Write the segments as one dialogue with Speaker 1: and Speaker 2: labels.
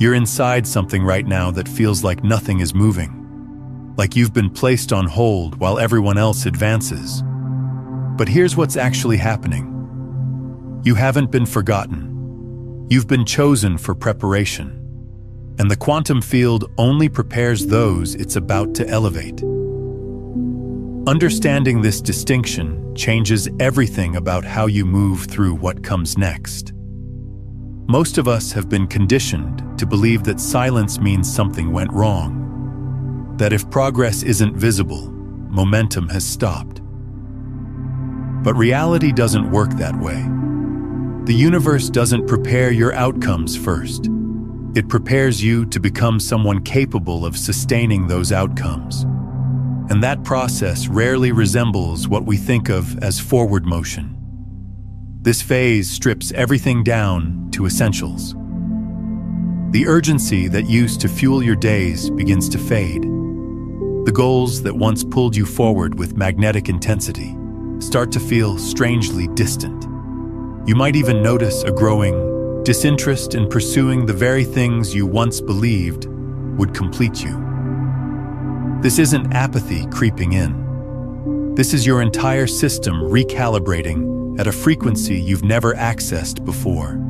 Speaker 1: You're inside something right now that feels like nothing is moving, like you've been placed on hold while everyone else advances. But here's what's actually happening. You haven't been forgotten. You've been chosen for preparation. And the quantum field only prepares those it's about to elevate. Understanding this distinction changes everything about how you move through what comes next. Most of us have been conditioned to believe that silence means something went wrong, that if progress isn't visible, momentum has stopped. But reality doesn't work that way. The universe doesn't prepare your outcomes first. It prepares you to become someone capable of sustaining those outcomes. And that process rarely resembles what we think of as forward motion. This phase strips everything down to essentials. The urgency that used to fuel your days begins to fade. The goals that once pulled you forward with magnetic intensity start to feel strangely distant. You might even notice a growing disinterest in pursuing the very things you once believed would complete you. This isn't apathy creeping in. This is your entire system recalibrating at a frequency you've never accessed before.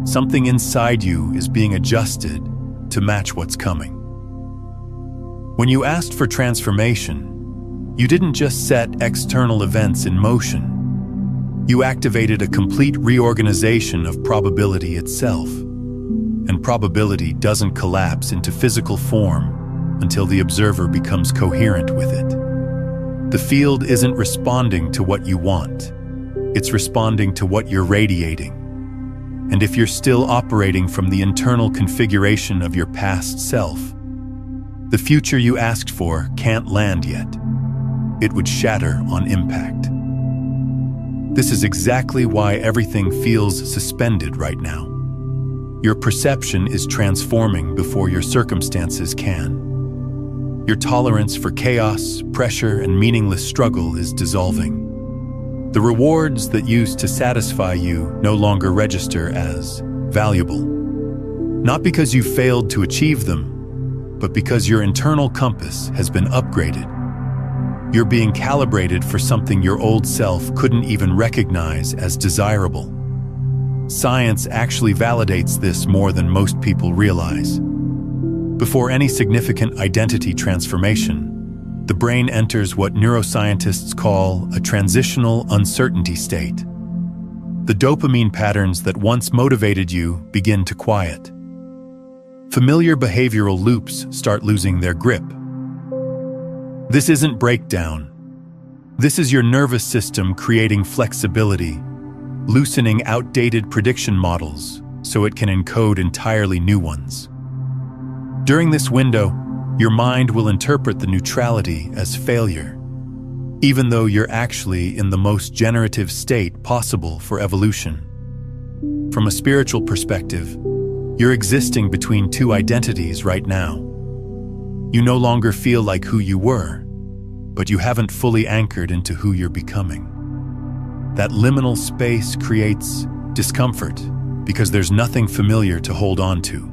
Speaker 1: Something inside you is being adjusted to match what's coming. When you asked for transformation, you didn't just set external events in motion. You activated a complete reorganization of probability itself. And probability doesn't collapse into physical form until the observer becomes coherent with it. The field isn't responding to what you want. It's responding to what you're radiating. And if you're still operating from the internal configuration of your past self, the future you asked for can't land yet. It would shatter on impact. This is exactly why everything feels suspended right now. Your perception is transforming before your circumstances can. Your tolerance for chaos, pressure, and meaningless struggle is dissolving. The rewards that used to satisfy you no longer register as valuable. Not because you failed to achieve them, but because your internal compass has been upgraded. You're being calibrated for something your old self couldn't even recognize as desirable. Science actually validates this more than most people realize. Before any significant identity transformation, the brain enters what neuroscientists call a transitional uncertainty state. The dopamine patterns that once motivated you begin to quiet. Familiar behavioral loops start losing their grip. This isn't breakdown. This is your nervous system creating flexibility, loosening outdated prediction models so it can encode entirely new ones. During this window, your mind will interpret the neutrality as failure, even though you're actually in the most generative state possible for evolution. From a spiritual perspective, you're existing between two identities right now. You no longer feel like who you were, but you haven't fully anchored into who you're becoming. That liminal space creates discomfort because there's nothing familiar to hold on to,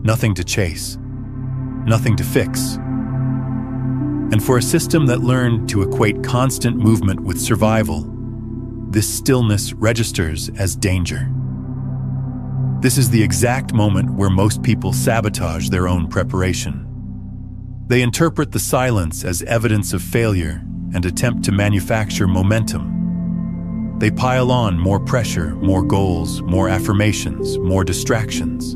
Speaker 1: nothing to chase, nothing to fix. And for a system that learned to equate constant movement with survival, this stillness registers as danger. This is the exact moment where most people sabotage their own preparation. They interpret the silence as evidence of failure and attempt to manufacture momentum. They pile on more pressure, more goals, more affirmations, more distractions.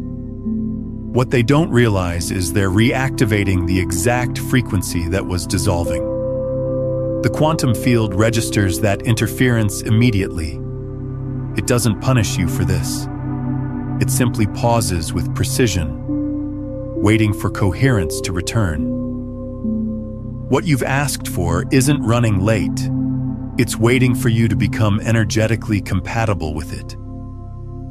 Speaker 1: What they don't realize is they're reactivating the exact frequency that was dissolving. The quantum field registers that interference immediately. It doesn't punish you for this. It simply pauses with precision, waiting for coherence to return. What you've asked for isn't running late. It's waiting for you to become energetically compatible with it.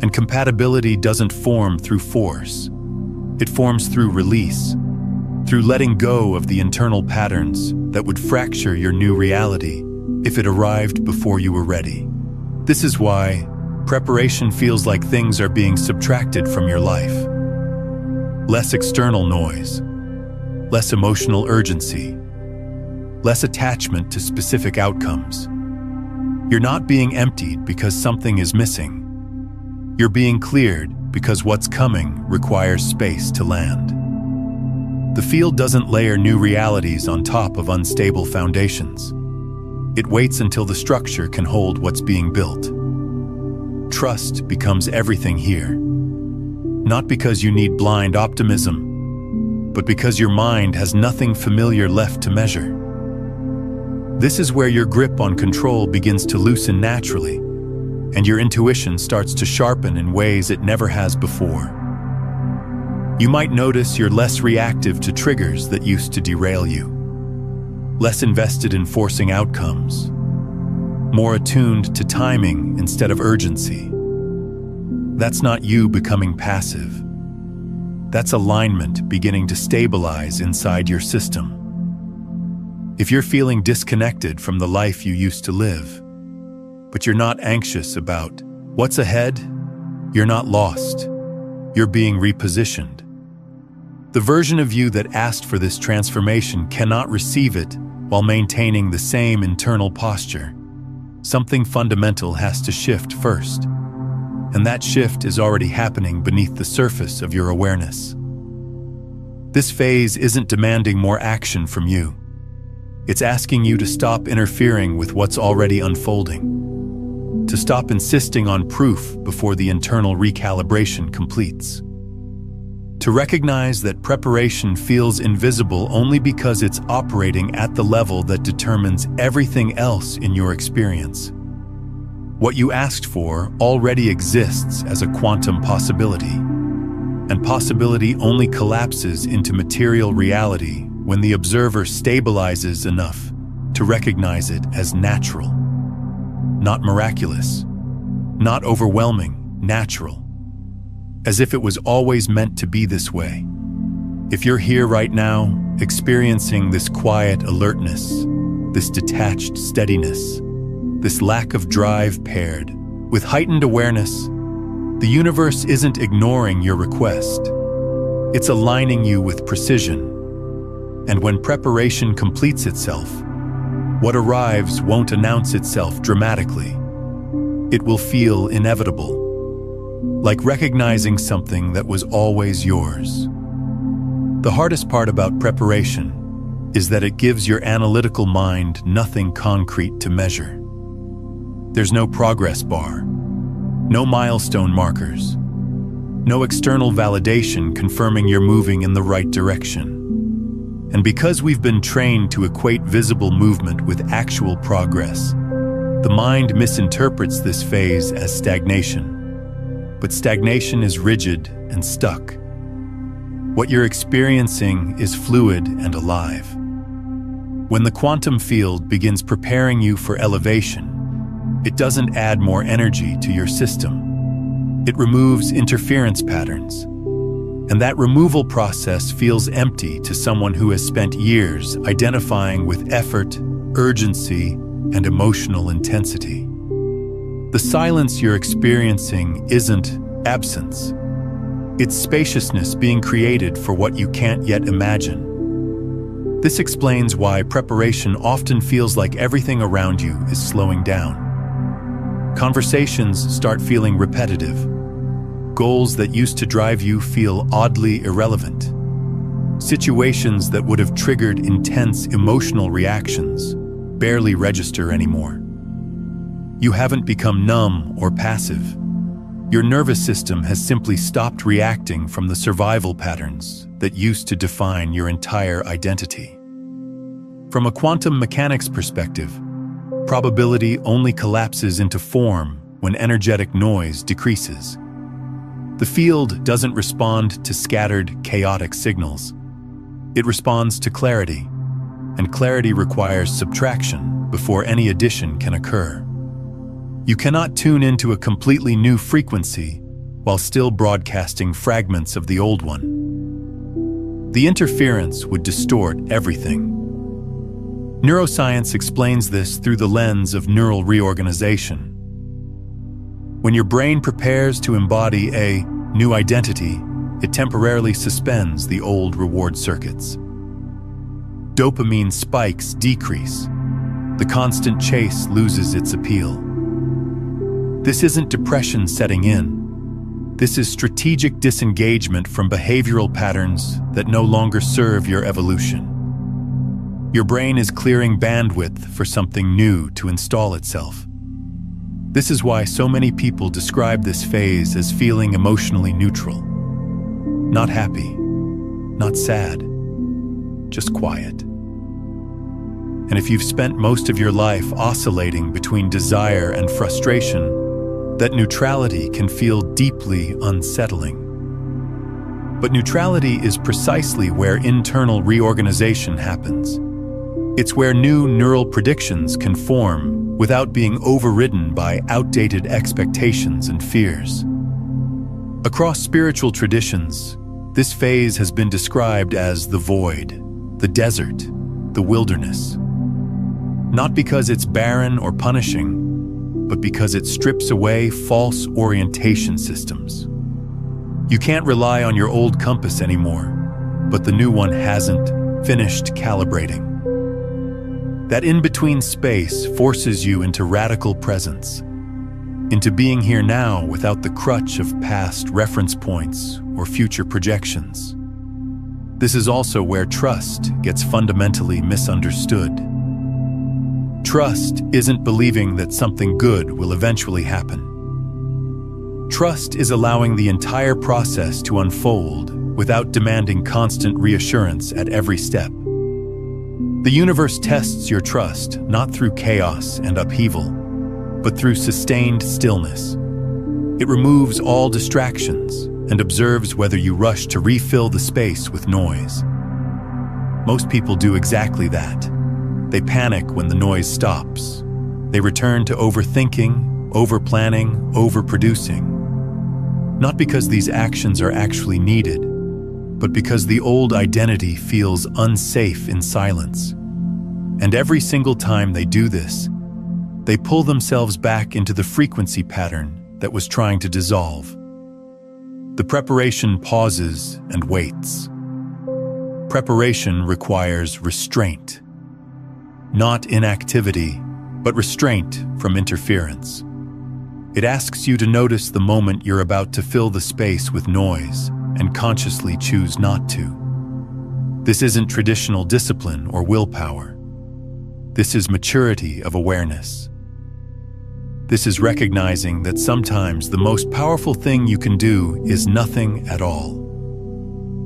Speaker 1: And compatibility doesn't form through force. It forms through release, through letting go of the internal patterns that would fracture your new reality if it arrived before you were ready. This is why preparation feels like things are being subtracted from your life. Less external noise, less emotional urgency, less attachment to specific outcomes. You're not being emptied because something is missing. You're being cleared because what's coming requires space to land. The field doesn't layer new realities on top of unstable foundations. It waits until the structure can hold what's being built. Trust becomes everything here. Not because you need blind optimism, but because your mind has nothing familiar left to measure. This is where your grip on control begins to loosen naturally, and your intuition starts to sharpen in ways it never has before. You might notice you're less reactive to triggers that used to derail you, less invested in forcing outcomes, more attuned to timing instead of urgency. That's not you becoming passive. That's alignment beginning to stabilize inside your system. If you're feeling disconnected from the life you used to live, but you're not anxious about what's ahead, you're not lost. You're being repositioned. The version of you that asked for this transformation cannot receive it while maintaining the same internal posture. Something fundamental has to shift first, and that shift is already happening beneath the surface of your awareness. This phase isn't demanding more action from you. It's asking you to stop interfering with what's already unfolding, to stop insisting on proof before the internal recalibration completes, to recognize that preparation feels invisible only because it's operating at the level that determines everything else in your experience. What you asked for already exists as a quantum possibility, and possibility only collapses into material reality when the observer stabilizes enough to recognize it as natural. Not miraculous, not overwhelming, natural. As if it was always meant to be this way. If you're here right now, experiencing this quiet alertness, this detached steadiness, this lack of drive paired with heightened awareness, the universe isn't ignoring your request. It's aligning you with precision. And when preparation completes itself, what arrives won't announce itself dramatically. It will feel inevitable, like recognizing something that was always yours. The hardest part about preparation is that it gives your analytical mind nothing concrete to measure. There's no progress bar, no milestone markers, no external validation confirming you're moving in the right direction. And because we've been trained to equate visible movement with actual progress, the mind misinterprets this phase as stagnation. But stagnation is rigid and stuck. What you're experiencing is fluid and alive. When the quantum field begins preparing you for elevation, it doesn't add more energy to your system. It removes interference patterns. And that removal process feels empty to someone who has spent years identifying with effort, urgency, and emotional intensity. The silence you're experiencing isn't absence. It's spaciousness being created for what you can't yet imagine. This explains why preparation often feels like everything around you is slowing down. Conversations start feeling repetitive. Goals that used to drive you feel oddly irrelevant. Situations that would have triggered intense emotional reactions barely register anymore. You haven't become numb or passive. Your nervous system has simply stopped reacting from the survival patterns that used to define your entire identity. From a quantum mechanics perspective, probability only collapses into form when energetic noise decreases. The field doesn't respond to scattered, chaotic signals. It responds to clarity, and clarity requires subtraction before any addition can occur. You cannot tune into a completely new frequency while still broadcasting fragments of the old one. The interference would distort everything. Neuroscience explains this through the lens of neural reorganization. When your brain prepares to embody a new identity, it temporarily suspends the old reward circuits. Dopamine spikes decrease. The constant chase loses its appeal. This isn't depression setting in. This is strategic disengagement from behavioral patterns that no longer serve your evolution. Your brain is clearing bandwidth for something new to install itself. This is why so many people describe this phase as feeling emotionally neutral. Not happy, not sad, just quiet. And if you've spent most of your life oscillating between desire and frustration, that neutrality can feel deeply unsettling. But neutrality is precisely where internal reorganization happens. It's where new neural predictions can form without being overridden by outdated expectations and fears. Across spiritual traditions, this phase has been described as the void, the desert, the wilderness. Not because it's barren or punishing, but because it strips away false orientation systems. You can't rely on your old compass anymore, but the new one hasn't finished calibrating. That in-between space forces you into radical presence, into being here now without the crutch of past reference points or future projections. This is also where trust gets fundamentally misunderstood. Trust isn't believing that something good will eventually happen. Trust is allowing the entire process to unfold without demanding constant reassurance at every step. The universe tests your trust not through chaos and upheaval, but through sustained stillness. It removes all distractions and observes whether you rush to refill the space with noise. Most people do exactly that. They panic when the noise stops. They return to overthinking, overplanning, overproducing. Not because these actions are actually needed, but because the old identity feels unsafe in silence. And every single time they do this, they pull themselves back into the frequency pattern that was trying to dissolve. The preparation pauses and waits. Preparation requires restraint. Not inactivity, but restraint from interference. It asks you to notice the moment you're about to fill the space with noise and consciously choose not to. This isn't traditional discipline or willpower. This is maturity of awareness. This is recognizing that sometimes the most powerful thing you can do is nothing at all.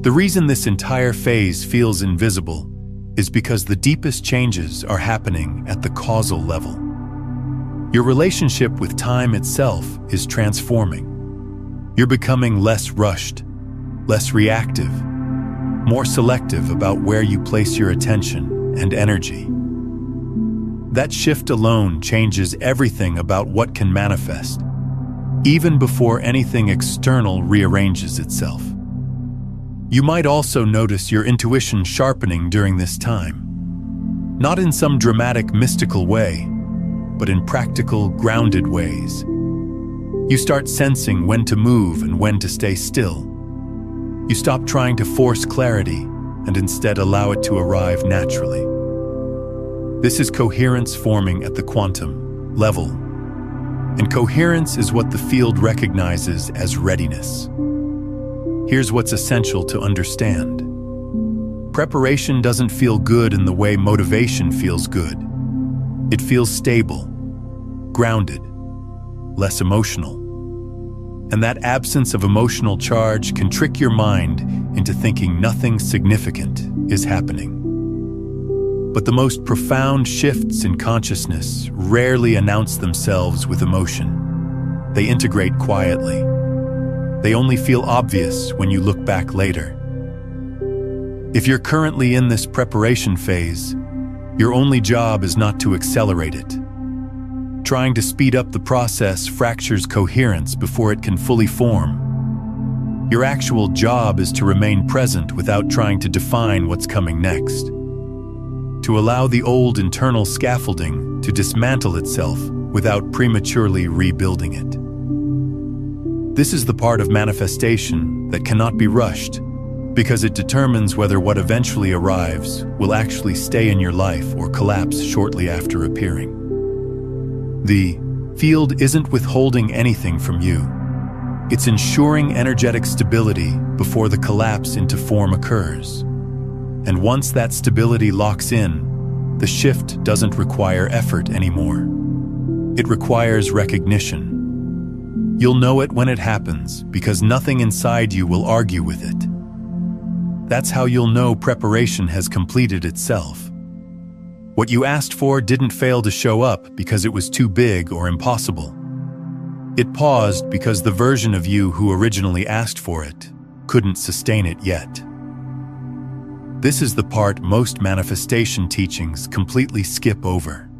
Speaker 1: The reason this entire phase feels invisible is because the deepest changes are happening at the causal level. Your relationship with time itself is transforming. You're becoming less rushed, less reactive, more selective about where you place your attention and energy. That shift alone changes everything about what can manifest, even before anything external rearranges itself. You might also notice your intuition sharpening during this time. Not in some dramatic, mystical way, but in practical, grounded ways. You start sensing when to move and when to stay still. You stop trying to force clarity and instead allow it to arrive naturally. This is coherence forming at the quantum level. And coherence is what the field recognizes as readiness. Here's what's essential to understand. Preparation doesn't feel good in the way motivation feels good. It feels stable, grounded, less emotional. And that absence of emotional charge can trick your mind into thinking nothing significant is happening. But the most profound shifts in consciousness rarely announce themselves with emotion. They integrate quietly. They only feel obvious when you look back later. If you're currently in this preparation phase, your only job is not to accelerate it. Trying to speed up the process fractures coherence before it can fully form. Your actual job is to remain present without trying to define what's coming next. To allow the old internal scaffolding to dismantle itself without prematurely rebuilding it. This is the part of manifestation that cannot be rushed, because it determines whether what eventually arrives will actually stay in your life or collapse shortly after appearing. The field isn't withholding anything from you. It's ensuring energetic stability before the collapse into form occurs. And once that stability locks in, the shift doesn't require effort anymore. It requires recognition. You'll know it when it happens because nothing inside you will argue with it. That's how you'll know preparation has completed itself. What you asked for didn't fail to show up because it was too big or impossible. It paused because the version of you who originally asked for it couldn't sustain it yet. This is the part most manifestation teachings completely skip over.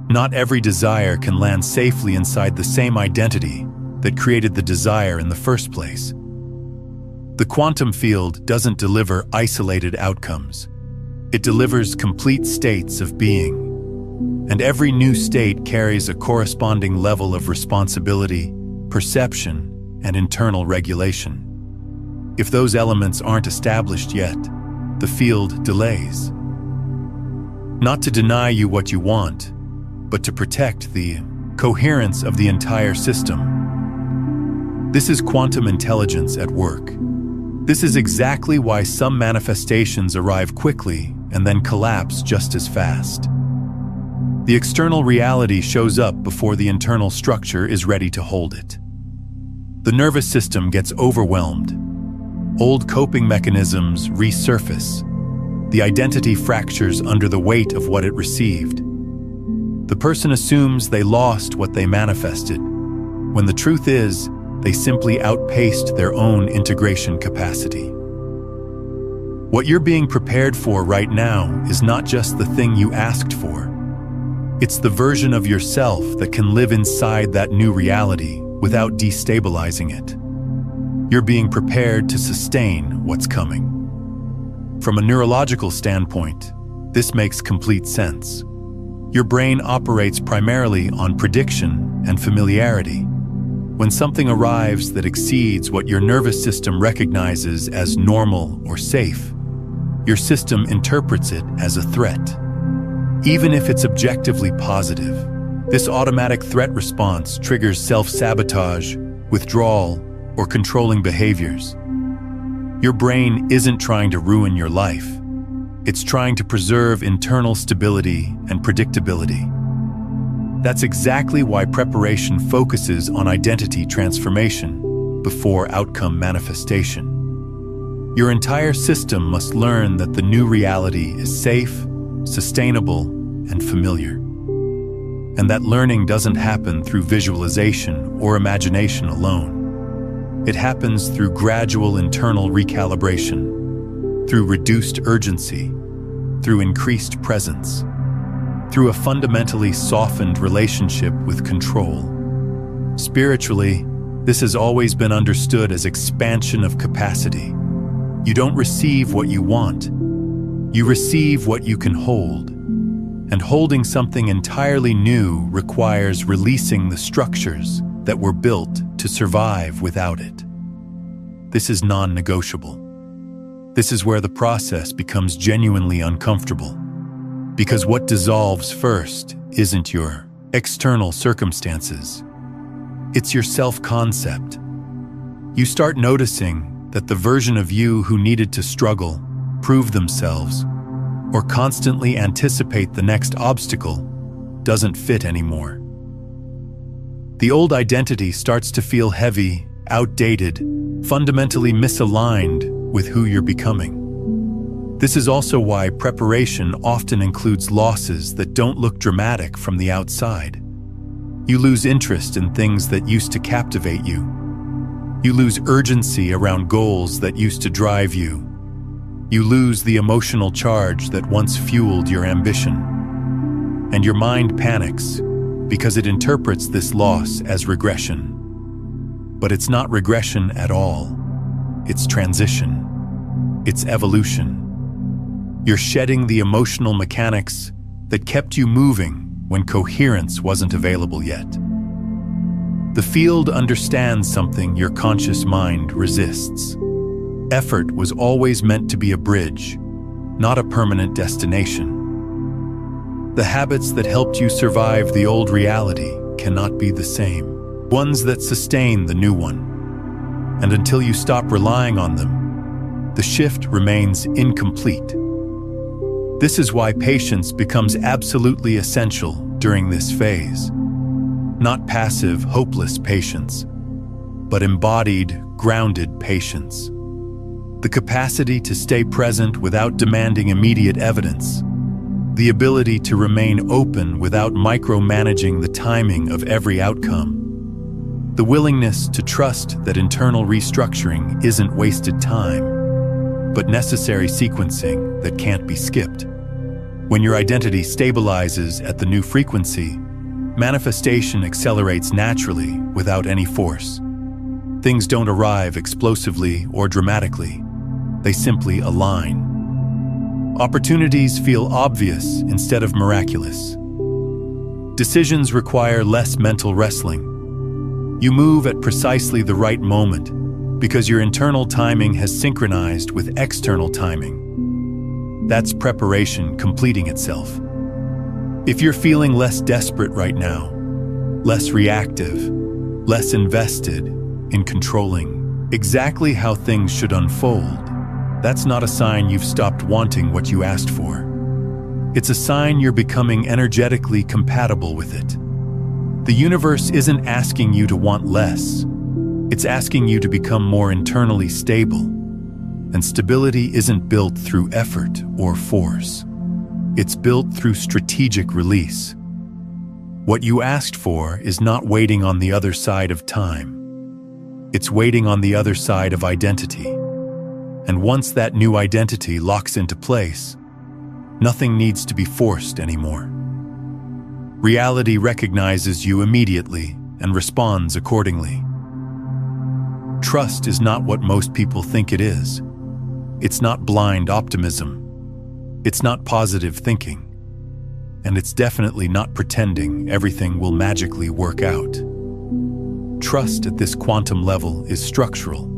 Speaker 1: Not every desire can land safely inside the same identity that created the desire in the first place. The quantum field doesn't deliver isolated outcomes. It delivers complete states of being. And every new state carries a corresponding level of responsibility, perception, and internal regulation. If those elements aren't established yet, the field delays. Not to deny you what you want, but to protect the coherence of the entire system. This is quantum intelligence at work. This is exactly why some manifestations arrive quickly and then collapse just as fast. The external reality shows up before the internal structure is ready to hold it. The nervous system gets overwhelmed. Old coping mechanisms resurface. The identity fractures under the weight of what it received. The person assumes they lost what they manifested, when the truth is, they simply outpaced their own integration capacity. What you're being prepared for right now is not just the thing you asked for. It's the version of yourself that can live inside that new reality without destabilizing it. You're being prepared to sustain what's coming. From a neurological standpoint, this makes complete sense. Your brain operates primarily on prediction and familiarity. When something arrives that exceeds what your nervous system recognizes as normal or safe, your system interprets it as a threat. Even if it's objectively positive, this automatic threat response triggers self-sabotage, withdrawal, or controlling behaviors. Your brain isn't trying to ruin your life. It's trying to preserve internal stability and predictability. That's exactly why preparation focuses on identity transformation before outcome manifestation. Your entire system must learn that the new reality is safe, sustainable, and familiar. And that learning doesn't happen through visualization or imagination alone. It happens through gradual internal recalibration, through reduced urgency, through increased presence, through a fundamentally softened relationship with control. Spiritually, this has always been understood as expansion of capacity. You don't receive what you want. You receive what you can hold. And holding something entirely new requires releasing the structures that were built to survive without it. This is non-negotiable. This is where the process becomes genuinely uncomfortable. Because what dissolves first isn't your external circumstances. It's your self-concept. You start noticing that the version of you who needed to struggle, prove themselves, or constantly anticipate the next obstacle doesn't fit anymore. The old identity starts to feel heavy, outdated, fundamentally misaligned with who you're becoming. This is also why preparation often includes losses that don't look dramatic from the outside. You lose interest in things that used to captivate you. You lose urgency around goals that used to drive you. You lose the emotional charge that once fueled your ambition. And your mind panics because it interprets this loss as regression. But it's not regression at all. It's transition. It's evolution. You're shedding the emotional mechanics that kept you moving when coherence wasn't available yet. The field understands something your conscious mind resists. Effort was always meant to be a bridge, not a permanent destination. The habits that helped you survive the old reality cannot be the same, ones that sustain the new one. And until you stop relying on them, the shift remains incomplete. This is why patience becomes absolutely essential during this phase. Not passive, hopeless patience, but embodied, grounded patience. The capacity to stay present without demanding immediate evidence. The ability to remain open without micromanaging the timing of every outcome. The willingness to trust that internal restructuring isn't wasted time, but necessary sequencing that can't be skipped. When your identity stabilizes at the new frequency, manifestation accelerates naturally without any force. Things don't arrive explosively or dramatically. They simply align. Opportunities feel obvious instead of miraculous. Decisions require less mental wrestling. You move at precisely the right moment because your internal timing has synchronized with external timing. That's preparation completing itself. If you're feeling less desperate right now, less reactive, less invested in controlling exactly how things should unfold, that's not a sign you've stopped wanting what you asked for. It's a sign you're becoming energetically compatible with it. The universe isn't asking you to want less. It's asking you to become more internally stable. And stability isn't built through effort or force. It's built through strategic release. What you asked for is not waiting on the other side of time. It's waiting on the other side of identity. And once that new identity locks into place, nothing needs to be forced anymore. Reality recognizes you immediately and responds accordingly. Trust is not what most people think it is. It's not blind optimism. It's not positive thinking. And it's definitely not pretending everything will magically work out. Trust at this quantum level is structural.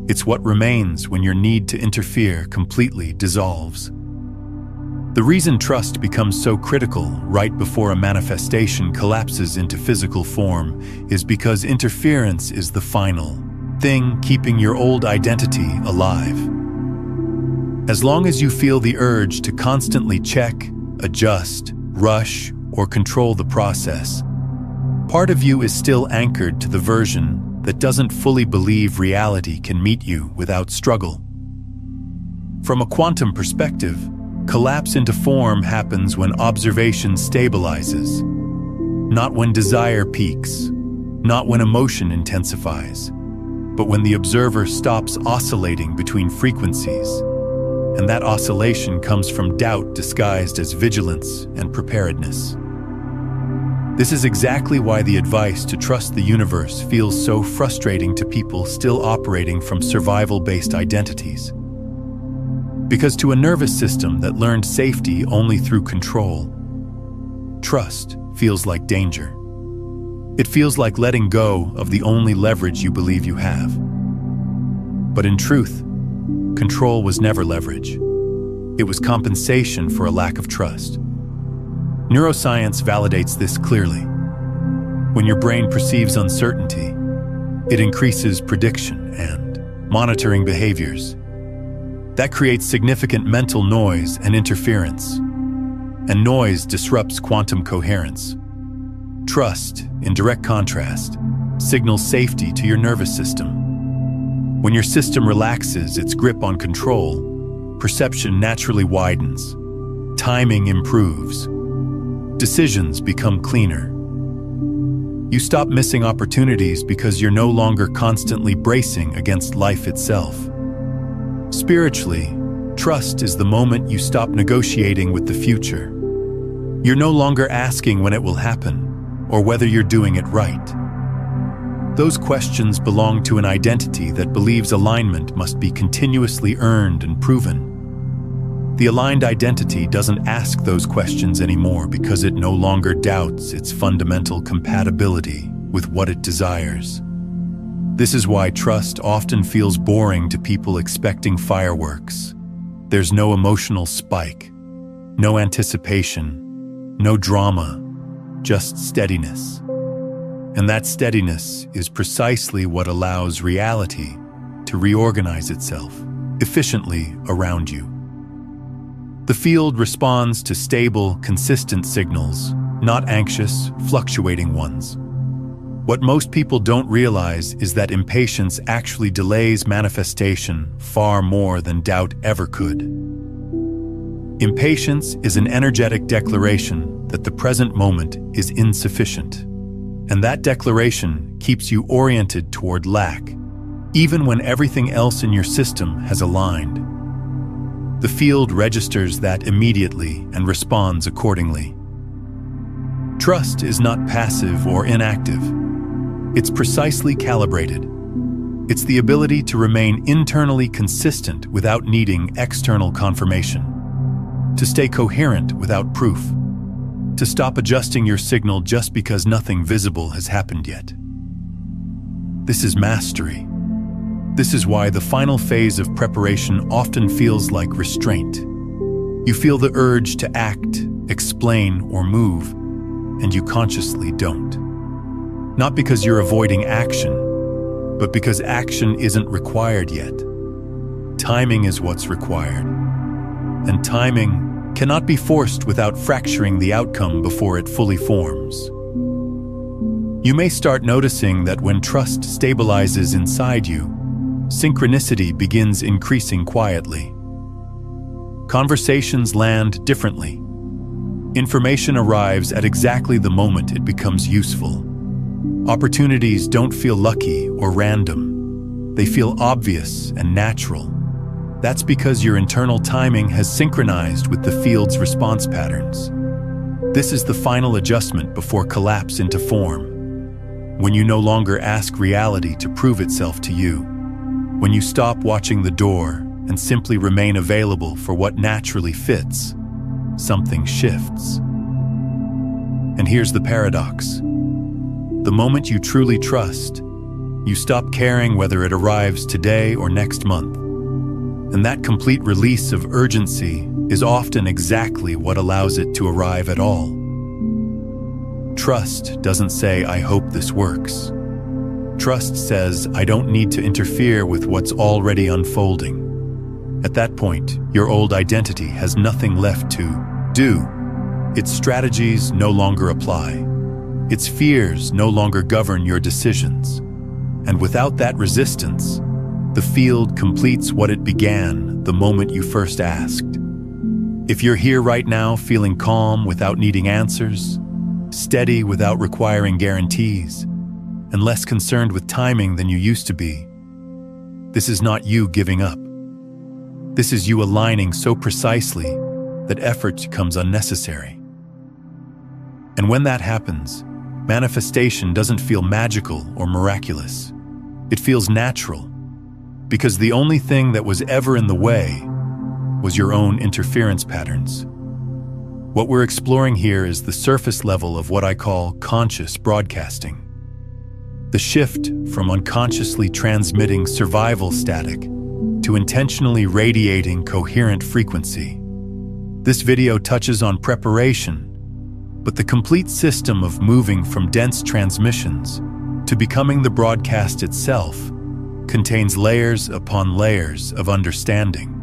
Speaker 1: It's what remains when your need to interfere completely dissolves. The reason trust becomes so critical right before a manifestation collapses into physical form is because interference is the final thing keeping your old identity alive. As long as you feel the urge to constantly check, adjust, rush, or control the process, part of you is still anchored to the version that doesn't fully believe reality can meet you without struggle. From a quantum perspective, collapse into form happens when observation stabilizes, not when desire peaks, not when emotion intensifies, but when the observer stops oscillating between frequencies. And that oscillation comes from doubt disguised as vigilance and preparedness. This is exactly why the advice to trust the universe feels so frustrating to people still operating from survival-based identities. Because to a nervous system that learned safety only through control, trust feels like danger. It feels like letting go of the only leverage you believe you have. But in truth, control was never leverage. It was compensation for a lack of trust. Neuroscience validates this clearly. When your brain perceives uncertainty, it increases prediction and monitoring behaviors. That creates significant mental noise and interference. And noise disrupts quantum coherence. Trust, in direct contrast, signals safety to your nervous system. When your system relaxes its grip on control, perception naturally widens, timing improves, decisions become cleaner. You stop missing opportunities because you're no longer constantly bracing against life itself. Spiritually, trust is the moment you stop negotiating with the future. You're no longer asking when it will happen or whether you're doing it right. Those questions belong to an identity that believes alignment must be continuously earned and proven. The aligned identity doesn't ask those questions anymore because it no longer doubts its fundamental compatibility with what it desires. This is why trust often feels boring to people expecting fireworks. There's no emotional spike, no anticipation, no drama, just steadiness. And that steadiness is precisely what allows reality to reorganize itself efficiently around you. The field responds to stable, consistent signals, not anxious, fluctuating ones. What most people don't realize is that impatience actually delays manifestation far more than doubt ever could. Impatience is an energetic declaration that the present moment is insufficient. And that declaration keeps you oriented toward lack, even when everything else in your system has aligned. The field registers that immediately and responds accordingly. Trust is not passive or inactive. It's precisely calibrated. It's the ability to remain internally consistent without needing external confirmation, to stay coherent without proof, to stop adjusting your signal just because nothing visible has happened yet. This is mastery. This is why the final phase of preparation often feels like restraint. You feel the urge to act, explain, or move, and you consciously don't. Not because you're avoiding action, but because action isn't required yet. Timing is what's required. And timing cannot be forced without fracturing the outcome before it fully forms. You may start noticing that when trust stabilizes inside you, synchronicity begins increasing quietly. Conversations land differently. Information arrives at exactly the moment it becomes useful. Opportunities don't feel lucky or random. They feel obvious and natural. That's because your internal timing has synchronized with the field's response patterns. This is the final adjustment before collapse into form. When you no longer ask reality to prove itself to you. When you stop watching the door and simply remain available for what naturally fits, something shifts. And here's the paradox. The moment you truly trust, you stop caring whether it arrives today or next month. And that complete release of urgency is often exactly what allows it to arrive at all. Trust doesn't say, "I hope this works." Trust says, "I don't need to interfere with what's already unfolding." At that point, your old identity has nothing left to do. Its strategies no longer apply. Its fears no longer govern your decisions. And without that resistance, the field completes what it began the moment you first asked. If you're here right now feeling calm without needing answers, steady without requiring guarantees, and less concerned with timing than you used to be, this is not you giving up. This is you aligning so precisely that effort becomes unnecessary. And when that happens, manifestation doesn't feel magical or miraculous. It feels natural, because the only thing that was ever in the way was your own interference patterns. What we're exploring here is the surface level of what I call conscious broadcasting. The shift from unconsciously transmitting survival static to intentionally radiating coherent frequency. This video touches on preparation, but the complete system of moving from dense transmissions to becoming the broadcast itself contains layers upon layers of understanding.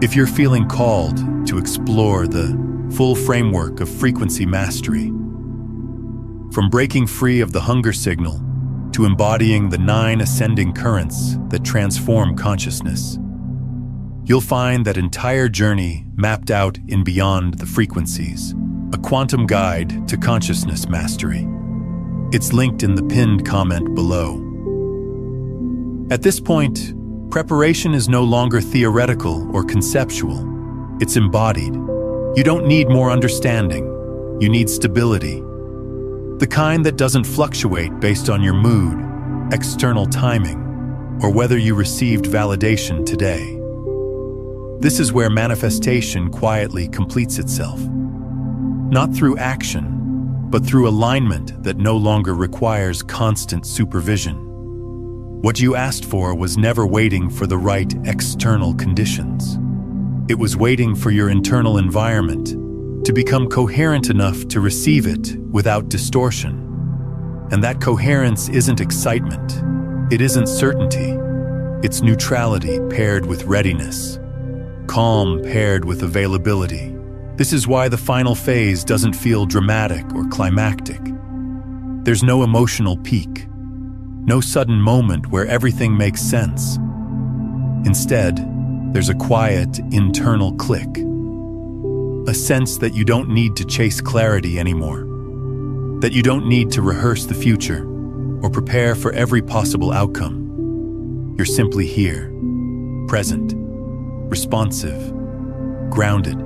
Speaker 1: If you're feeling called to explore the full framework of frequency mastery, from breaking free of the hunger signal to embodying the 9 ascending currents that transform consciousness, you'll find that entire journey mapped out in Beyond the Frequencies, a quantum guide to consciousness mastery. It's linked in the pinned comment below. At this point, preparation is no longer theoretical or conceptual. It's embodied. You don't need more understanding. You need stability. The kind that doesn't fluctuate based on your mood, external timing, or whether you received validation today. This is where manifestation quietly completes itself. Not through action, but through alignment that no longer requires constant supervision. What you asked for was never waiting for the right external conditions. It was waiting for your internal environment to become coherent enough to receive it without distortion. And that coherence isn't excitement. It isn't certainty. It's neutrality paired with readiness. Calm paired with availability. This is why the final phase doesn't feel dramatic or climactic. There's no emotional peak. No sudden moment where everything makes sense. Instead, there's a quiet, internal click. A sense that you don't need to chase clarity anymore. That you don't need to rehearse the future or prepare for every possible outcome. You're simply here, present, responsive, grounded.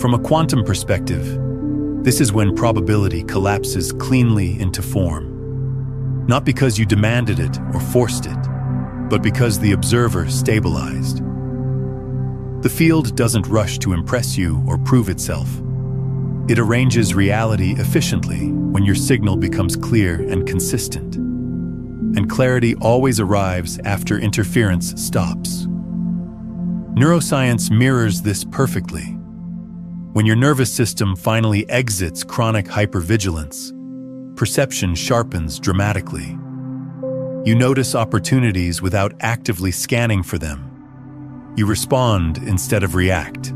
Speaker 1: From a quantum perspective, this is when probability collapses cleanly into form. Not because you demanded it or forced it, but because the observer stabilized. The field doesn't rush to impress you or prove itself. It arranges reality efficiently when your signal becomes clear and consistent. And clarity always arrives after interference stops. Neuroscience mirrors this perfectly. When your nervous system finally exits chronic hypervigilance, perception sharpens dramatically. You notice opportunities without actively scanning for them. You respond instead of react.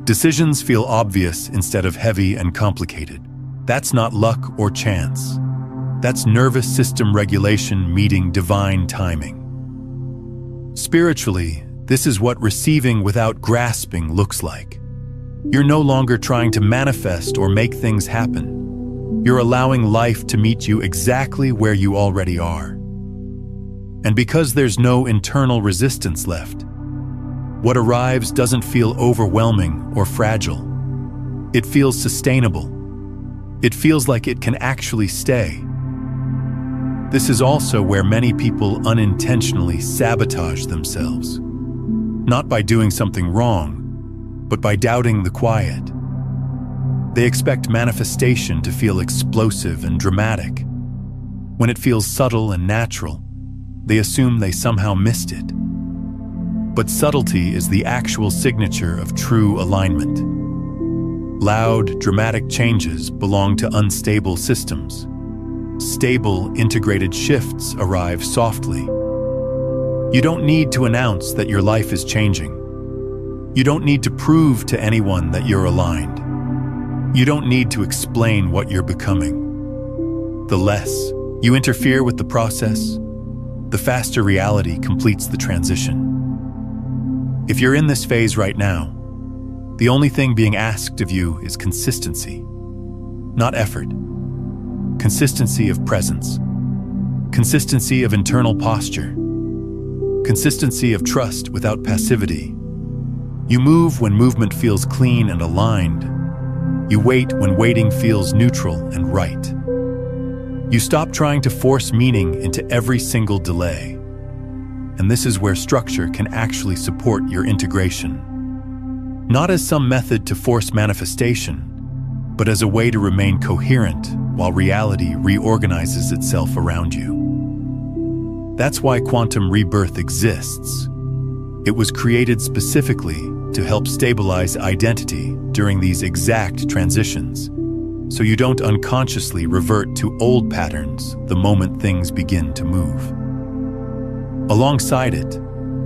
Speaker 1: Decisions feel obvious instead of heavy and complicated. That's not luck or chance. That's nervous system regulation meeting divine timing. Spiritually, this is what receiving without grasping looks like. You're no longer trying to manifest or make things happen. You're allowing life to meet you exactly where you already are. And because there's no internal resistance left, what arrives doesn't feel overwhelming or fragile. It feels sustainable. It feels like it can actually stay. This is also where many people unintentionally sabotage themselves. Not by doing something wrong, but by doubting the quiet. They expect manifestation to feel explosive and dramatic. When it feels subtle and natural, they assume they somehow missed it. But subtlety is the actual signature of true alignment. Loud, dramatic changes belong to unstable systems. Stable, integrated shifts arrive softly. You don't need to announce that your life is changing. You don't need to prove to anyone that you're aligned. You don't need to explain what you're becoming. The less you interfere with the process, the faster reality completes the transition. If you're in this phase right now, the only thing being asked of you is consistency, not effort. Consistency of presence, consistency of internal posture, consistency of trust without passivity. You move when movement feels clean and aligned. You wait when waiting feels neutral and right. You stop trying to force meaning into every single delay. And this is where structure can actually support your integration. Not as some method to force manifestation, but as a way to remain coherent while reality reorganizes itself around you. That's why quantum rebirth exists. It was created specifically to help stabilize identity during these exact transitions, so you don't unconsciously revert to old patterns the moment things begin to move. Alongside it,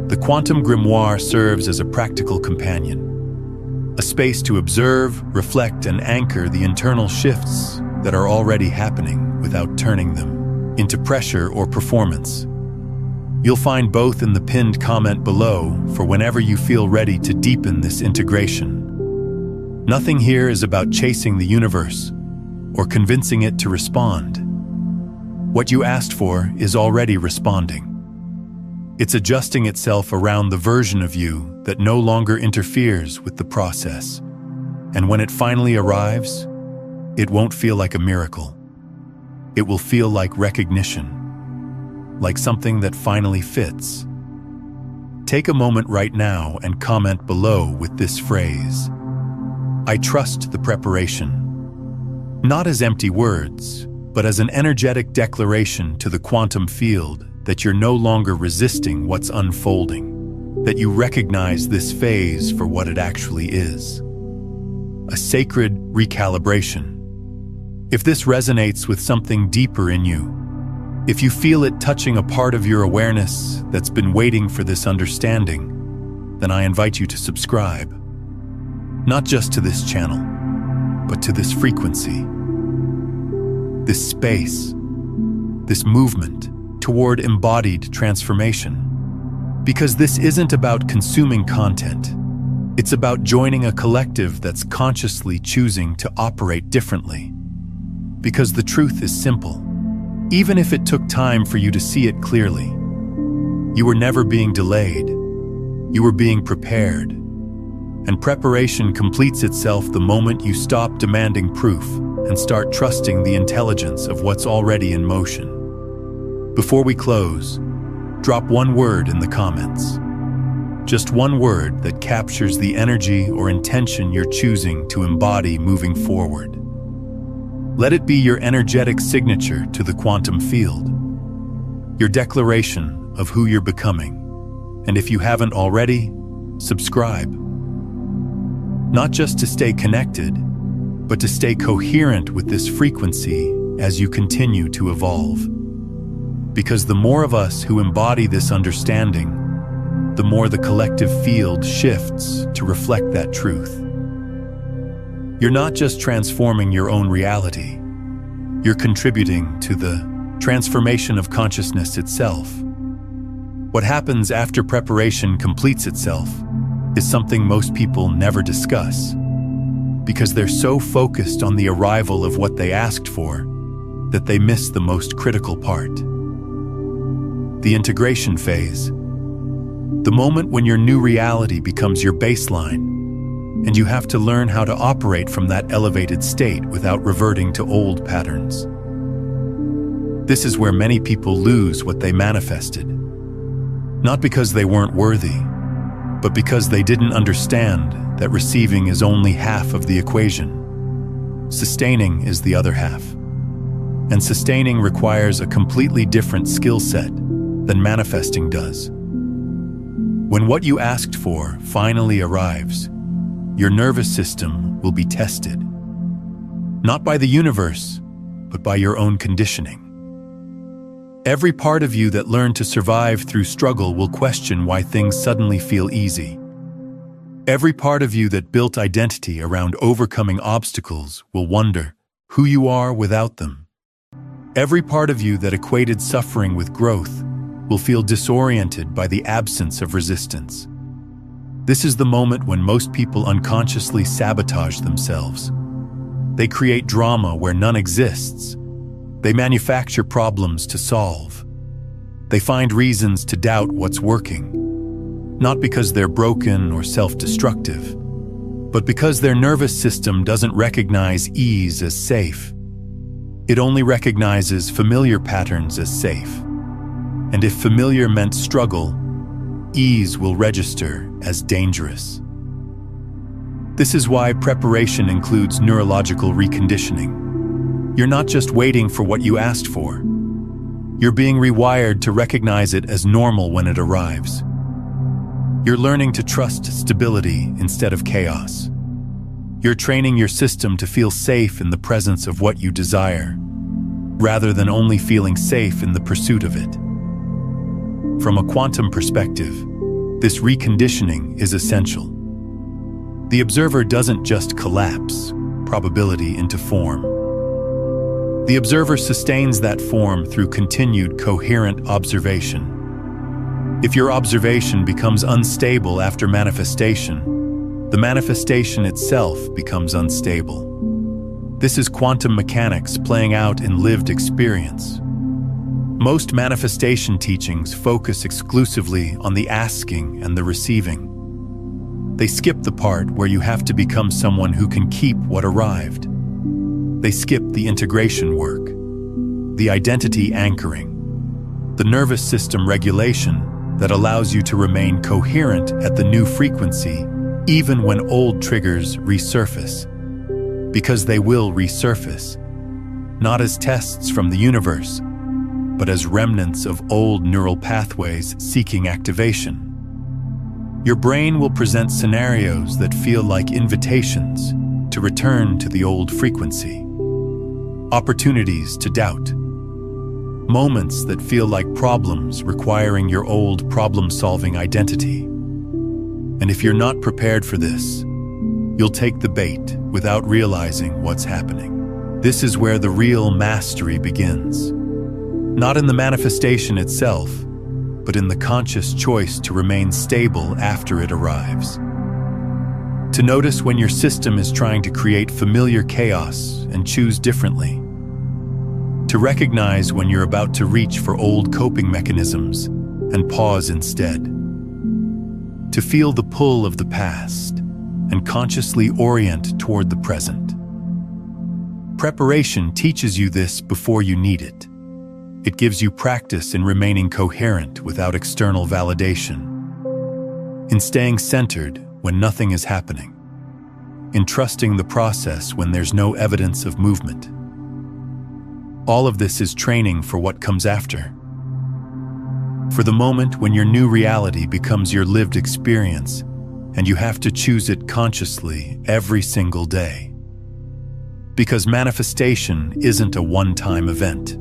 Speaker 1: the quantum grimoire serves as a practical companion, a space to observe, reflect, and anchor the internal shifts that are already happening without turning them into pressure or performance. You'll find both in the pinned comment below for whenever you feel ready to deepen this integration. Nothing here is about chasing the universe or convincing it to respond. What you asked for is already responding. It's adjusting itself around the version of you that no longer interferes with the process. And when it finally arrives, it won't feel like a miracle. It will feel like recognition, like something that finally fits. Take a moment right now and comment below with this phrase: I trust the preparation. Not as empty words, but as an energetic declaration to the quantum field that you're no longer resisting what's unfolding, that you recognize this phase for what it actually is. A sacred recalibration. If this resonates with something deeper in you, if you feel it touching a part of your awareness that's been waiting for this understanding, then I invite you to subscribe. Not just to this channel, but to this frequency, this space, this movement toward embodied transformation. Because this isn't about consuming content. It's about joining a collective that's consciously choosing to operate differently. Because the truth is simple. Even if it took time for you to see it clearly, you were never being delayed. You were being prepared. And preparation completes itself the moment you stop demanding proof and start trusting the intelligence of what's already in motion. Before we close, drop one word in the comments. Just one word that captures the energy or intention you're choosing to embody moving forward. Let it be your energetic signature to the quantum field, your declaration of who you're becoming. And if you haven't already, subscribe. Not just to stay connected, but to stay coherent with this frequency as you continue to evolve. Because the more of us who embody this understanding, the more the collective field shifts to reflect that truth. You're not just transforming your own reality, you're contributing to the transformation of consciousness itself. What happens after preparation completes itself is something most people never discuss, because they're so focused on the arrival of what they asked for that they miss the most critical part. The integration phase. The moment when your new reality becomes your baseline, and you have to learn how to operate from that elevated state without reverting to old patterns. This is where many people lose what they manifested. Not because they weren't worthy, but because they didn't understand that receiving is only half of the equation. Sustaining is the other half. And sustaining requires a completely different skill set than manifesting does. When what you asked for finally arrives, your nervous system will be tested. Not by the universe, but by your own conditioning. Every part of you that learned to survive through struggle will question why things suddenly feel easy. Every part of you that built identity around overcoming obstacles will wonder who you are without them. Every part of you that equated suffering with growth will feel disoriented by the absence of resistance. This is the moment when most people unconsciously sabotage themselves. They create drama where none exists. They manufacture problems to solve. They find reasons to doubt what's working, not because they're broken or self-destructive, but because their nervous system doesn't recognize ease as safe. It only recognizes familiar patterns as safe. And if familiar meant struggle, ease will register as dangerous. This is why preparation includes neurological reconditioning. You're not just waiting for what you asked for. You're being rewired to recognize it as normal when it arrives. You're learning to trust stability instead of chaos. You're training your system to feel safe in the presence of what you desire, rather than only feeling safe in the pursuit of it. From a quantum perspective, this reconditioning is essential. The observer doesn't just collapse probability into form. The observer sustains that form through continued coherent observation. If your observation becomes unstable after manifestation, the manifestation itself becomes unstable. This is quantum mechanics playing out in lived experience. Most manifestation teachings focus exclusively on the asking and the receiving. They skip the part where you have to become someone who can keep what arrived. They skip the integration work, the identity anchoring, the nervous system regulation that allows you to remain coherent at the new frequency even when old triggers resurface. because they will resurface, not as tests from the universe, but as remnants of old neural pathways seeking activation. Your brain will present scenarios that feel like invitations to return to the old frequency, opportunities to doubt, moments that feel like problems requiring your old problem-solving identity. And if you're not prepared for this, you'll take the bait without realizing what's happening. This is where the real mastery begins. Not in the manifestation itself, but in the conscious choice to remain stable after it arrives. To notice when your system is trying to create familiar chaos and choose differently. To recognize when you're about to reach for old coping mechanisms and pause instead. To feel the pull of the past and consciously orient toward the present. Preparation teaches you this before you need it. It gives you practice in remaining coherent without external validation, in staying centered when nothing is happening, in trusting the process when there's no evidence of movement. All of this is training for what comes after. For the moment when your new reality becomes your lived experience, and you have to choose it consciously every single day. Because manifestation isn't a one-time event.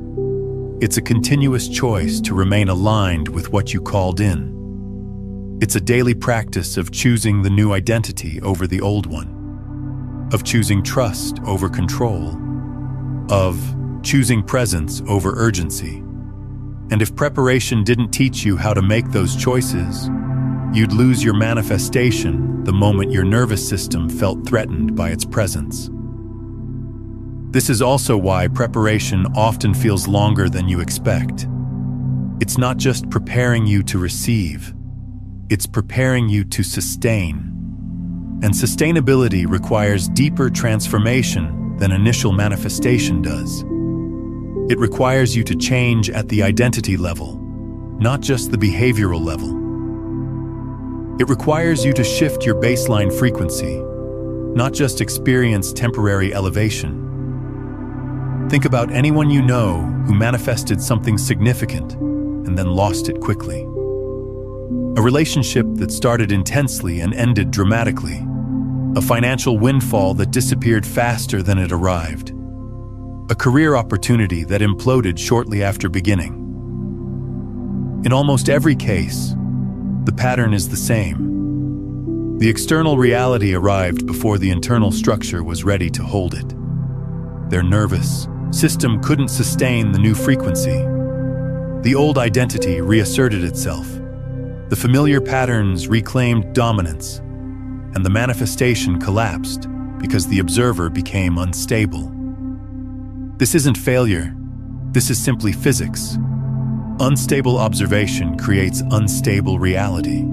Speaker 1: It's a continuous choice to remain aligned with what you called in. It's a daily practice of choosing the new identity over the old one, of choosing trust over control, of choosing presence over urgency. And if preparation didn't teach you how to make those choices, you'd lose your manifestation the moment your nervous system felt threatened by its presence. This is also why preparation often feels longer than you expect. It's not just preparing you to receive, it's preparing you to sustain. And sustainability requires deeper transformation than initial manifestation does. It requires you to change at the identity level, not just the behavioral level. It requires you to shift your baseline frequency, not just experience temporary elevation. Think about anyone you know who manifested something significant and then lost it quickly. A relationship that started intensely and ended dramatically. A financial windfall that disappeared faster than it arrived. A career opportunity that imploded shortly after beginning. In almost every case, the pattern is the same. The external reality arrived before the internal structure was ready to hold it. Their nervous system couldn't sustain the new frequency. The old identity reasserted itself. The familiar patterns reclaimed dominance, and the manifestation collapsed because the observer became unstable. This isn't failure. This is simply physics. Unstable observation creates unstable reality.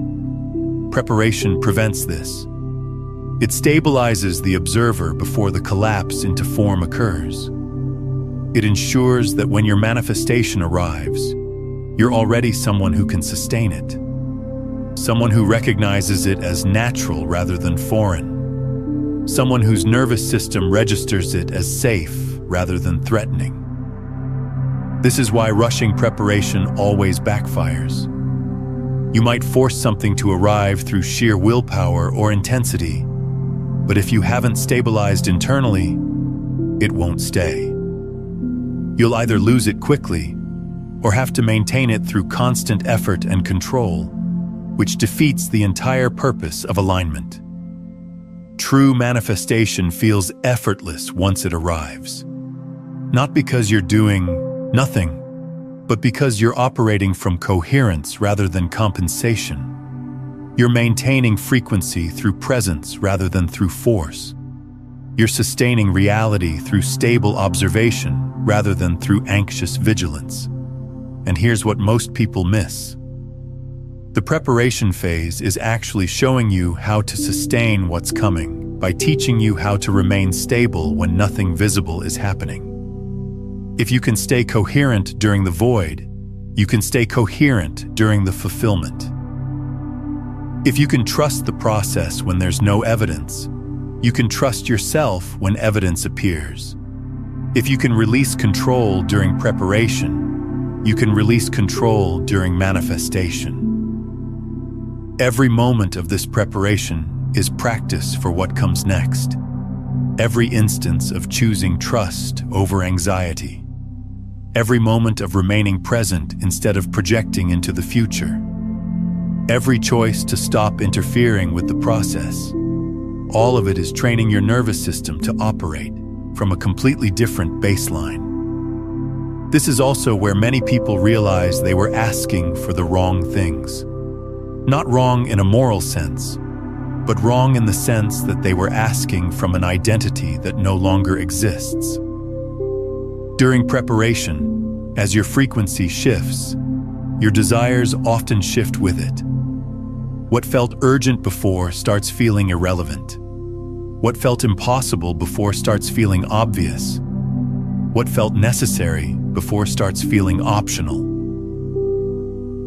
Speaker 1: Preparation prevents this. It stabilizes the observer before the collapse into form occurs. It ensures that when your manifestation arrives, you're already someone who can sustain it. Someone who recognizes it as natural rather than foreign. Someone whose nervous system registers it as safe rather than threatening. This is why rushing preparation always backfires. You might force something to arrive through sheer willpower or intensity, but if you haven't stabilized internally, it won't stay. You'll either lose it quickly or have to maintain it through constant effort and control, which defeats the entire purpose of alignment. True manifestation feels effortless once it arrives. Not because you're doing nothing, but because you're operating from coherence rather than compensation. You're maintaining frequency through presence rather than through force. You're sustaining reality through stable observation rather than through anxious vigilance. And here's what most people miss. The preparation phase is actually showing you how to sustain what's coming by teaching you how to remain stable when nothing visible is happening. If you can stay coherent during the void, you can stay coherent during the fulfillment. If you can trust the process when there's no evidence, You can trust yourself when evidence appears. If you can release control during preparation, you can release control during manifestation. Every moment of this preparation is practice for what comes next. Every instance of choosing trust over anxiety. Every moment of remaining present instead of projecting into the future. Every choice to stop interfering with the process. All of it is training your nervous system to operate from a completely different baseline. This is also where many people realize they were asking for the wrong things. Not wrong in a moral sense, but wrong in the sense that they were asking from an identity that no longer exists. During preparation, as your frequency shifts, your desires often shift with it. What felt urgent before starts feeling irrelevant. What felt impossible before starts feeling obvious. What felt necessary before starts feeling optional.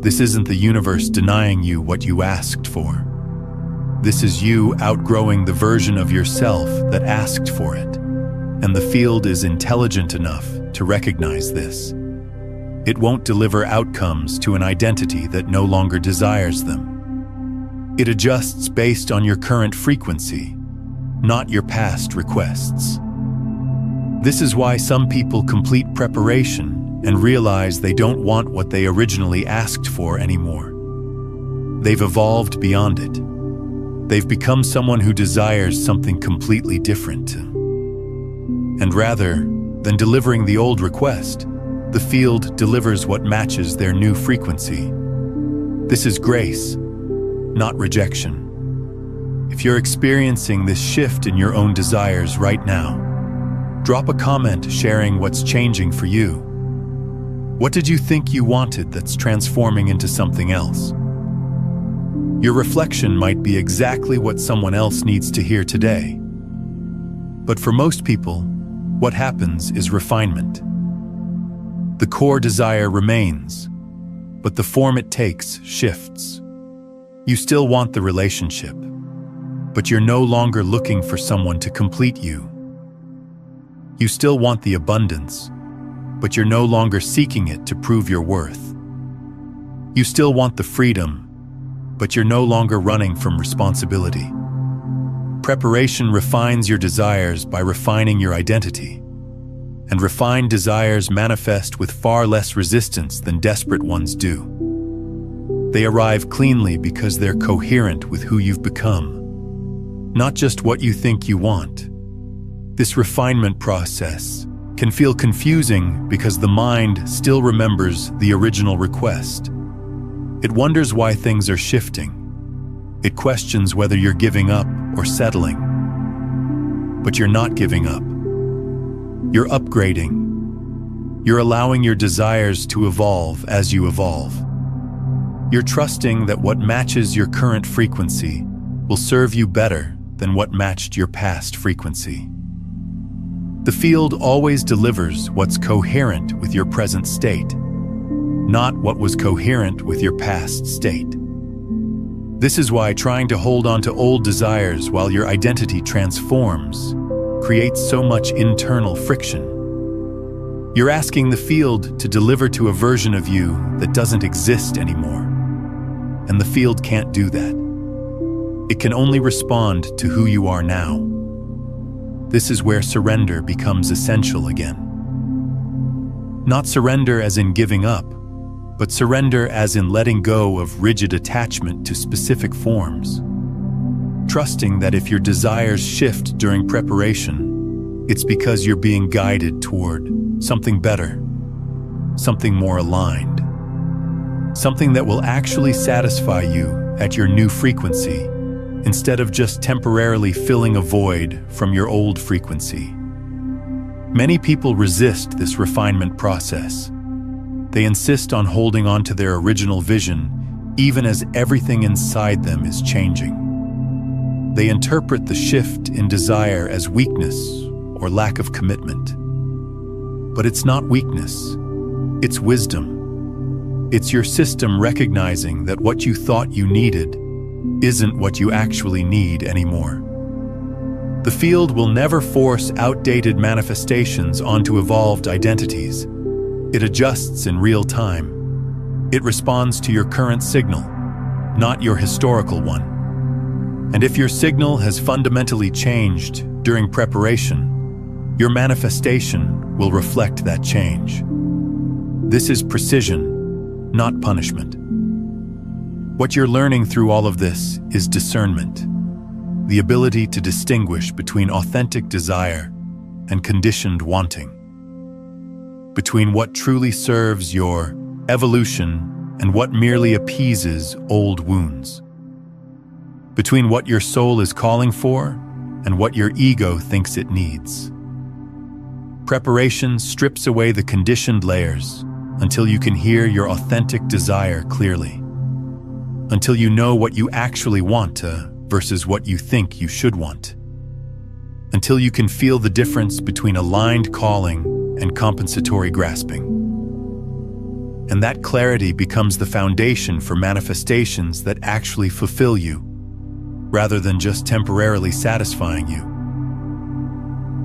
Speaker 1: This isn't the universe denying you what you asked for. This is you outgrowing the version of yourself that asked for it, and the field is intelligent enough to recognize this. It won't deliver outcomes to an identity that no longer desires them. It adjusts based on your current frequency, not your past requests. This is why some people complete preparation and realize they don't want what they originally asked for anymore. They've evolved beyond it. They've become someone who desires something completely different. And rather than delivering the old request, the field delivers what matches their new frequency. This is grace, not rejection. If you're experiencing this shift in your own desires right now, drop a comment sharing what's changing for you. What did you think you wanted that's transforming into something else? Your reflection might be exactly what someone else needs to hear today. But for most people, what happens is refinement. The core desire remains, but the form it takes shifts. You still want the relationship, but you're no longer looking for someone to complete you. You still want the abundance, but you're no longer seeking it to prove your worth. You still want the freedom, but you're no longer running from responsibility. Preparation refines your desires by refining your identity, and refined desires manifest with far less resistance than desperate ones do. They arrive cleanly because they're coherent with who you've become, not just what you think you want. This refinement process can feel confusing because the mind still remembers the original request. It wonders why things are shifting. It questions whether you're giving up or settling. But you're not giving up. You're upgrading. You're allowing your desires to evolve as you evolve. You're trusting that what matches your current frequency will serve you better than what matched your past frequency. The field always delivers what's coherent with your present state, not what was coherent with your past state. This is why trying to hold on to old desires while your identity transforms creates so much internal friction. You're asking the field to deliver to a version of you that doesn't exist anymore, and the field can't do that. It can only respond to who you are now. This is where surrender becomes essential again. Not surrender as in giving up, but surrender as in letting go of rigid attachment to specific forms. Trusting that if your desires shift during preparation, it's because you're being guided toward something better, something more aligned, something that will actually satisfy you at your new frequency, instead of just temporarily filling a void from your old frequency. Many people resist this refinement process. They insist on holding on to their original vision, even as everything inside them is changing. They interpret the shift in desire as weakness or lack of commitment. But it's not weakness, it's wisdom. It's your system recognizing that what you thought you needed isn't what you actually need anymore. The field will never force outdated manifestations onto evolved identities. It adjusts in real time. It responds to your current signal, not your historical one. And if your signal has fundamentally changed during preparation, your manifestation will reflect that change. This is precision, not punishment. What you're learning through all of this is discernment, the ability to distinguish between authentic desire and conditioned wanting, between what truly serves your evolution and what merely appeases old wounds, between what your soul is calling for and what your ego thinks it needs. Preparation strips away the conditioned layers until you can hear your authentic desire clearly, until you know what you actually want versus what you think you should want, until you can feel the difference between aligned calling and compensatory grasping. And that clarity becomes the foundation for manifestations that actually fulfill you, rather than just temporarily satisfying you.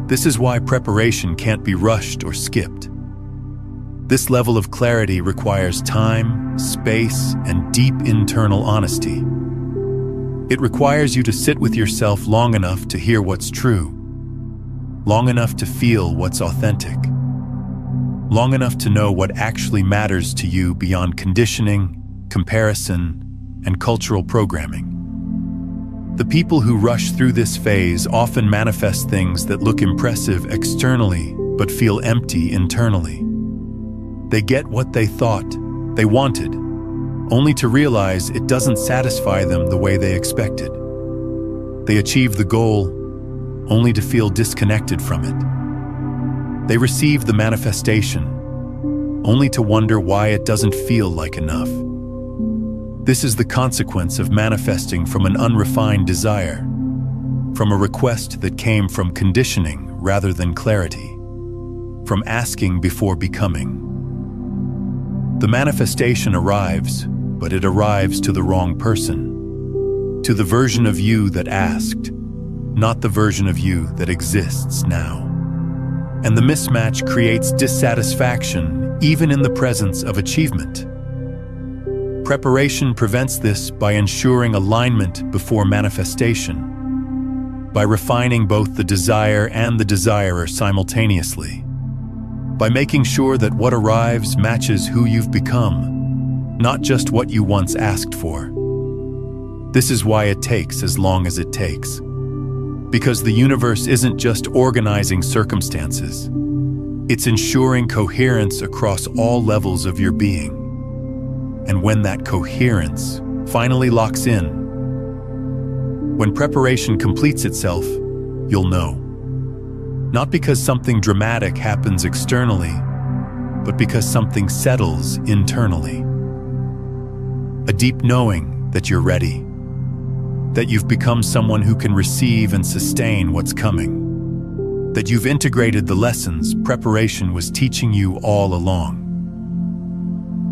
Speaker 1: This is why preparation can't be rushed or skipped. This level of clarity requires time, space, and deep internal honesty. It requires you to sit with yourself long enough to hear what's true, long enough to feel what's authentic, long enough to know what actually matters to you beyond conditioning, comparison, and cultural programming. The people who rush through this phase often manifest things that look impressive externally but feel empty internally. They get what they thought they wanted, only to realize it doesn't satisfy them the way they expected. They achieve the goal, only to feel disconnected from it. They receive the manifestation, only to wonder why it doesn't feel like enough. This is the consequence of manifesting from an unrefined desire, from a request that came from conditioning rather than clarity, from asking before becoming. The manifestation arrives, but it arrives to the wrong person, to the version of you that asked, not the version of you that exists now. And the mismatch creates dissatisfaction even in the presence of achievement. Preparation prevents this by ensuring alignment before manifestation, by refining both the desire and the desirer simultaneously, by making sure that what arrives matches who you've become, not just what you once asked for. This is why it takes as long as it takes. Because the universe isn't just organizing circumstances. It's ensuring coherence across all levels of your being. And when that coherence finally locks in, when preparation completes itself, you'll know. Not because something dramatic happens externally, but because something settles internally. A deep knowing that you're ready, that you've become someone who can receive and sustain what's coming, that you've integrated the lessons preparation was teaching you all along.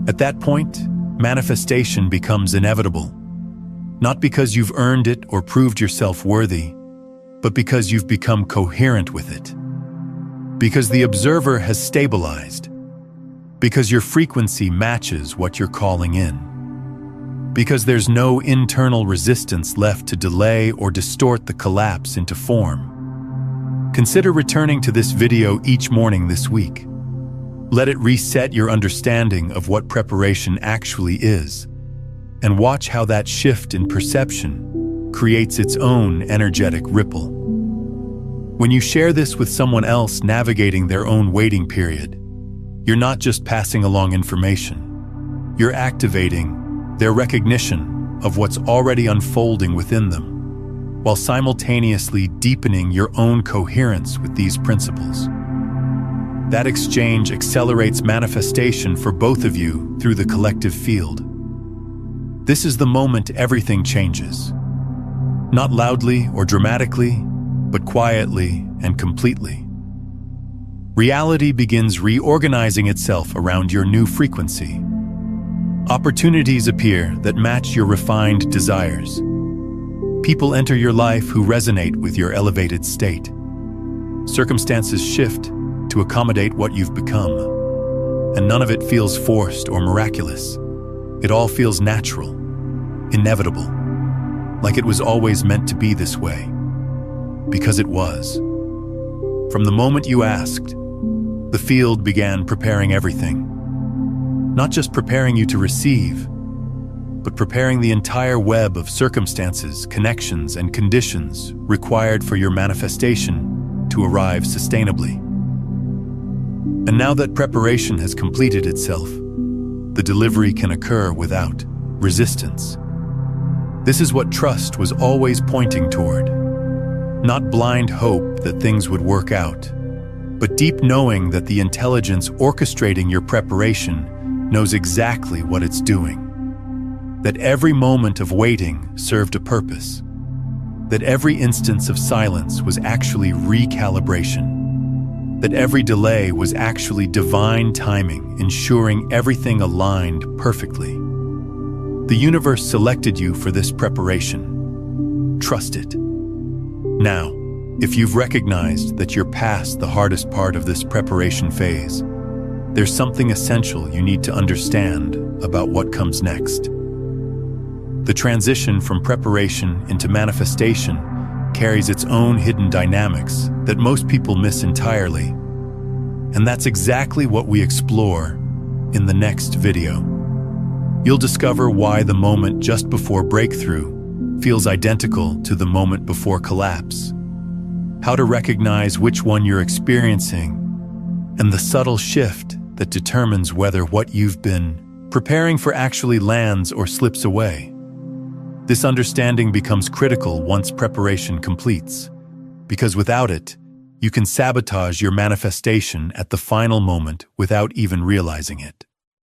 Speaker 1: At that point, manifestation becomes inevitable, not because you've earned it or proved yourself worthy, but because you've become coherent with it, because the observer has stabilized, because your frequency matches what you're calling in, because there's no internal resistance left to delay or distort the collapse into form. Consider returning to this video each morning this week. Let it reset your understanding of what preparation actually is, and watch how that shift in perception creates its own energetic ripple. When you share this with someone else navigating their own waiting period, you're not just passing along information, you're activating their recognition of what's already unfolding within them, while simultaneously deepening your own coherence with these principles. That exchange accelerates manifestation for both of you through the collective field. This is the moment everything changes. Not loudly or dramatically, but quietly and completely. Reality begins reorganizing itself around your new frequency. Opportunities appear that match your refined desires. People enter your life who resonate with your elevated state. Circumstances shift to accommodate what you've become, and none of it feels forced or miraculous. It all feels natural, inevitable, like it was always meant to be this way. Because it was. From the moment you asked, the field began preparing everything. Not just preparing you to receive, but preparing the entire web of circumstances, connections, and conditions required for your manifestation to arrive sustainably. And now that preparation has completed itself, the delivery can occur without resistance. This is what trust was always pointing toward. Not blind hope that things would work out, but deep knowing that the intelligence orchestrating your preparation knows exactly what it's doing. That every moment of waiting served a purpose. That every instance of silence was actually recalibration. That every delay was actually divine timing, ensuring everything aligned perfectly. The universe selected you for this preparation. Trust it. Now, if you've recognized that you're past the hardest part of this preparation phase, there's something essential you need to understand about what comes next. The transition from preparation into manifestation carries its own hidden dynamics that most people miss entirely. And that's exactly what we explore in the next video. You'll discover why the moment just before breakthrough feels identical to the moment before collapse, how to recognize which one you're experiencing, and the subtle shift that determines whether what you've been preparing for actually lands or slips away. This understanding becomes critical once preparation completes, because without it, you can sabotage your manifestation at the final moment without even realizing it.